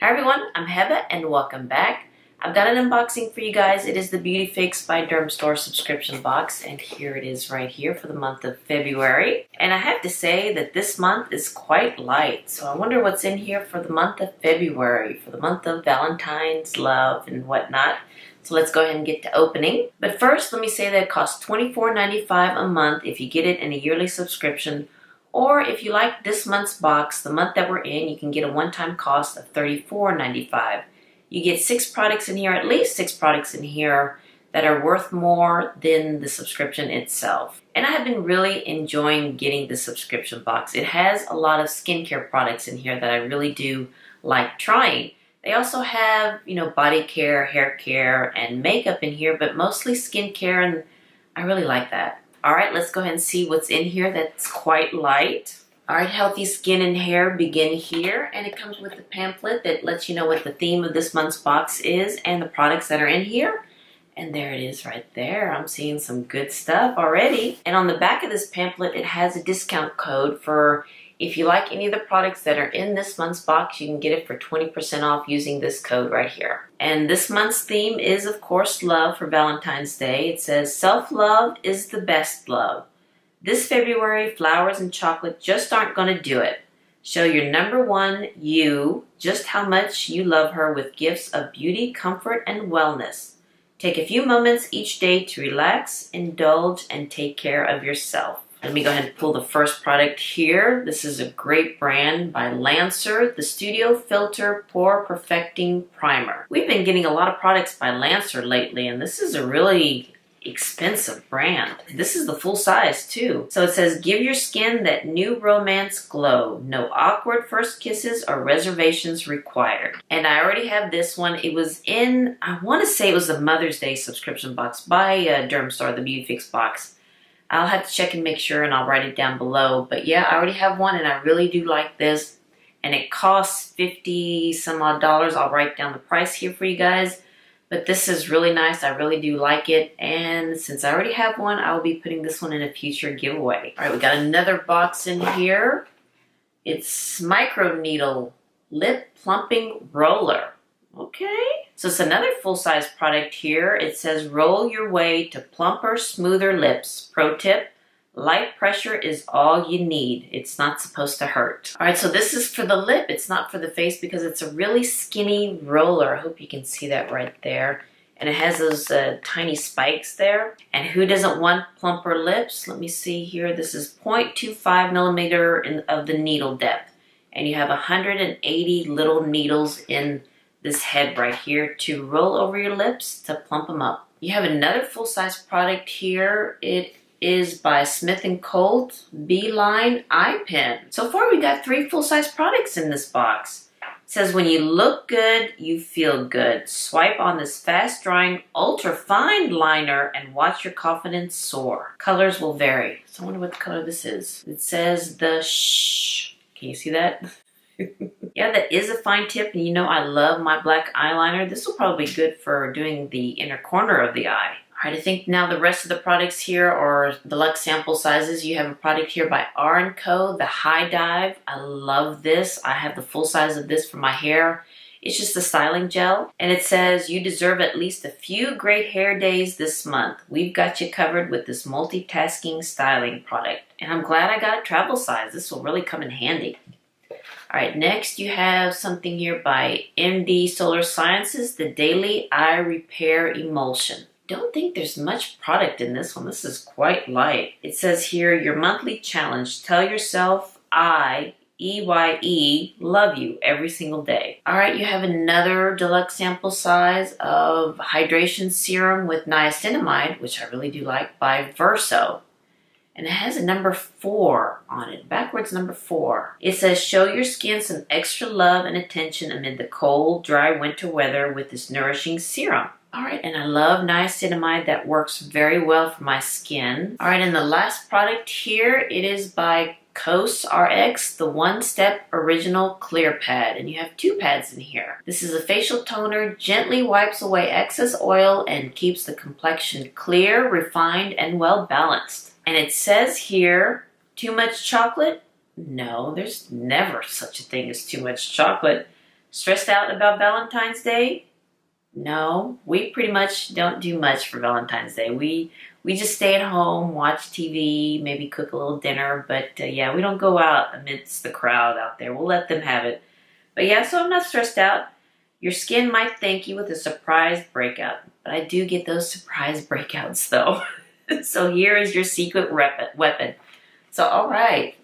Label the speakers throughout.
Speaker 1: Hi everyone, I'm Heba and welcome back. I've got an unboxing for you guys. It is the BeautyFix by Dermstore subscription box, and here it is right here for the month of February. And I have to say that this month is quite light, so I wonder what's in here for the month of February, for the month of Valentine's love and whatnot. So let's go ahead and get to opening. But first, let me say that it costs $24.95 a month if you get it in a yearly subscription. Or if you like this month's box, the month that we're in, you can get a one-time cost of $34.95. You get 6 products in here, at least 6 products in here that are worth more than the subscription itself. And I have been really enjoying getting the subscription box. It has a lot of skincare products in here that I really do like trying. They also have, body care, hair care, and makeup in here, but mostly skincare, and I really like that. All right, let's go ahead and see what's in here that's quite light. All right, healthy skin and hair begin here, and it comes with a pamphlet that lets you know what the theme of this month's box is and the products that are in here. And there it is right there. I'm seeing some good stuff already. And on the back of this pamphlet, it has a discount code for if you like any of the products that are in this month's box, you can get it for 20% off using this code right here. And this month's theme is, of course, love for Valentine's Day. It says, self-love is the best love. This February, flowers and chocolate just aren't going to do it. Show your number one, you, just how much you love her with gifts of beauty, comfort, and wellness. Take a few moments each day to relax, indulge, and take care of yourself. Let me go ahead and pull the first product here. This is a great brand by Lancer, the Studio Filter Pore Perfecting Primer. We've been getting a lot of products by Lancer lately, and this is a really expensive brand. This is the full size too. So it says, give your skin that new romance glow. No awkward first kisses or reservations required. And I already have this one. It was in, I want to say it was the Mother's Day subscription box by Dermstore, the BeautyFix box. I'll have to check and make sure, and I'll write it down below. But yeah, I already have one, and I really do like this. And it costs 50 some odd dollars. I'll write down the price here for you guys. But this is really nice. I really do like it. And since I already have one, I'll be putting this one in a future giveaway. All right, we got another box in here. It's Micro Needle Lip Plumping Roller. Okay. So it's another full-size product here. It says, roll your way to plumper, smoother lips. Pro tip, light pressure is all you need. It's not supposed to hurt. All right, so this is for the lip. It's not for the face because it's a really skinny roller. I hope you can see that right there. And it has those tiny spikes there. And who doesn't want plumper lips? Let me see here. This is 0.25 millimeter of the needle depth. And you have 180 little needles in this head right here to roll over your lips to plump them up. You have another full-size product here. It is by Smith & Colt B-Line Eye Pen. So far we got 3 full-size products in this box. It says, when you look good, you feel good. Swipe on this fast-drying, ultra-fine liner and watch your confidence soar. Colors will vary. So I wonder what color this is. It says the shh. Can you see that? Yeah, that is a fine tip, and I love my black eyeliner. This will probably be good for doing the inner corner of the eye. All right, I think now the rest of the products here are deluxe sample sizes. You have a product here by R&Co, the High Dive. I love this. I have the full size of this for my hair. It's just a styling gel, and it says, you deserve at least a few great hair days this month. We've got you covered with this multitasking styling product, and I'm glad I got a travel size. This will really come in handy. All right, next you have something here by MD Solar Sciences, the Daily Eye Repair Emulsion. Don't think there's much product in this one. This is quite light. It says here, your monthly challenge. Tell yourself, I, EYE, love you every single day. All right, you have another deluxe sample size of hydration serum with niacinamide, which I really do like, by Verso. And it has a number 4 on it, backwards number 4. It says, show your skin some extra love and attention amid the cold, dry winter weather with this nourishing serum. All right, and I love niacinamide. That works very well for my skin. All right, and the last product here, it is by Cos RX, the One-Step Original Clear Pad. And you have 2 pads in here. This is a facial toner, gently wipes away excess oil and keeps the complexion clear, refined, and well-balanced. And it says here, too much chocolate? No, there's never such a thing as too much chocolate. Stressed out about Valentine's Day? No, we pretty much don't do much for Valentine's Day. We just stay at home, watch TV, maybe cook a little dinner. But yeah, we don't go out amidst the crowd out there. We'll let them have it. But yeah, so I'm not stressed out. Your skin might thank you with a surprise breakout. But I do get those surprise breakouts though. So here is your secret weapon. So all right.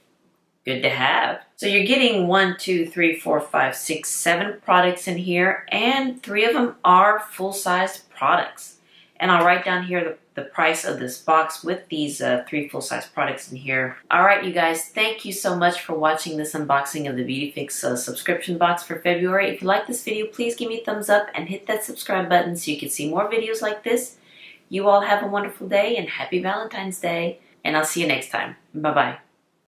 Speaker 1: Good to have. So you're getting 1, 2, 3, 4, 5, 6, 7 products in here, and 3 of them are full-size products. And I'll write down here the price of this box with these 3 full-size products in here. All right, you guys, thank you so much for watching this unboxing of the BeautyFix subscription box for February. If you like this video, please give me a thumbs up and hit that subscribe button so you can see more videos like this. You all have a wonderful day and happy Valentine's Day, and I'll see you next time. Bye-bye.